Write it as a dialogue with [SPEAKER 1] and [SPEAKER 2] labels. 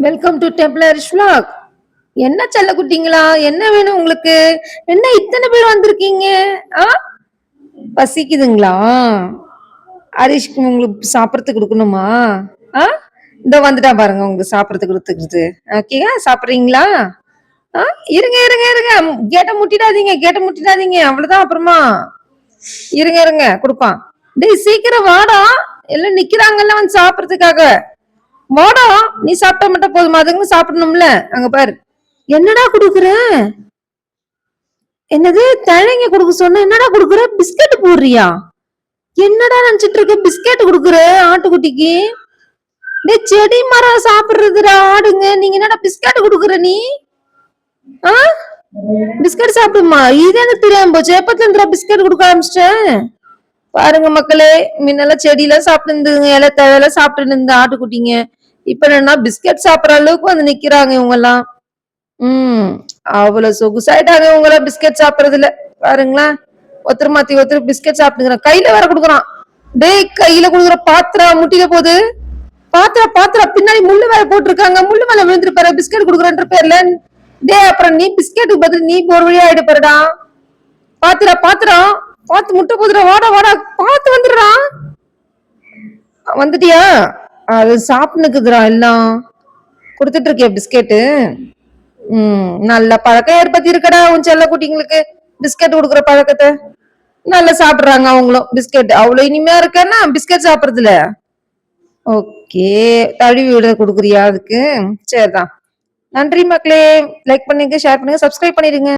[SPEAKER 1] Welcome to டெம்ப்ளரிஷ் vlog. என்ன செல்ல குட்டிங்களா, என்ன வேணும் உங்களுக்கு? என்ன இத்தனை பேர் வந்திருக்கீங்க? ஆ, பசிக்குதுங்களா? ஹரிஷ்க்கு உங்களுக்கு சாப்பிடறதுக்கு கொடுக்கணுமா? ஆ, இந்த வந்துட்டா பாருங்க உங்களுக்கு சாப்பிடறதுக்கு கொடுத்துக்கிறது. ஓகேயா, சாப்பிடுறீங்களா? ஆ, இருங்க இருங்க இருங்க, கேட்ட முட்டிடாதீங்க, கேட்ட முட்டிடாதீங்க, அவ்வளவுதான். அப்புறமா இருங்க இருங்க கொடுப்பான். டேய் சீக்கிரம் வாடா, எல்லாம் நிக்கிறாங்கல்ல வந்து சாப்பிடறதுக்காக. வாடா, நீ சாப்பிட்டா மட்டும் போதுமா, அதுங்களும் சாப்பிடணும்ல. அங்க பாரு, என்னடா குடுக்குற? என்னது தழைங்க குடுக்க சொன்ன? என்னடா குடுக்குற? பிஸ்கட் போடுறியா? என்னடா நினைச்சிட்டு இருக்க? பிஸ்கட் குடுக்குற ஆட்டுக்குட்டிக்கு? டேய் செடி மரம் சாப்பிடுறதுடா ஆடுங்க, நீங்க என்னடா பிஸ்கட் குடுக்குற நீ? ஆ, பிஸ்கட் சாப்பிடுமா? இது எனக்கு தெரியாம போச்சு. எப்பத்துல இருந்தா பிஸ்கட் கொடுக்க ஆரம்பிச்சிட்டேன்? பாருங்க மக்களே, முன்னெல்லாம் செடியெல்லாம் சாப்பிட்டு இருந்துங்க, இலை தழையெல்லாம் சாப்பிட்டு இருந்த ஆட்டுக்குட்டிங்க. இப்ப என்னன்னா பிஸ்கட் சாப்பிடுற அளவுக்கு வந்து நிக்கிறாங்க இவங்க எல்லாம். அவ்வளவு சொகுசாயிட்டாங்க இவங்க எல்லாம் பிஸ்கட் சாப்பிடுறதுல. பாருங்களேன், ஒருத்தர் மாத்தி ஒருத்தர் பிஸ்கட் சாப்பிட்டுக்கிறான். கையில வேற குடுக்குறான். டேய் கையில குடுக்குற, பாத்திரா முட்டில போகுது. பாத்திரா பாத்திரா, பின்னாடி முள்ளு வேற போட்டிருக்காங்க. முள்ளு மேல விழுந்துருப்பாரு பிஸ்கட் குடுக்குறன்ற பேர்ல. டேய் அப்புறம் நீ பிஸ்கெட்டுக்கு பதில் நீ ஒரு வழியா ஆயிடு பாருடா. பாத்திரா பாத்திரா, பாத்து முட்டை போதுடா, வாடா வாடா, பாத்து வந்துடுறா. வந்துட்டியா? அது சாப்பிட்டுக்குதுடா எல்லாம். கொடுத்துட்டு இருக்கியா பிஸ்கெட்டு? நல்ல பழக்கம் ஏற்படுத்தி இருக்கடா உன் செல்ல குட்டிங்களுக்கு. பிஸ்கட் கொடுக்குற பழக்கத்தை நல்லா சாப்பிடுறாங்க அவங்களும். பிஸ்கட் அவ்வளவு இனிமையா இருக்கன்னா பிஸ்கட் சாப்பிடுறதுல. ஓகே, தழுவி விட கொடுக்குறியா அதுக்கு? சரிதான். நன்றி மக்களே, லைக் பண்ணுங்க, ஷேர் பண்ணுங்க, சப்ஸ்கிரைப் பண்ணிடுங்க.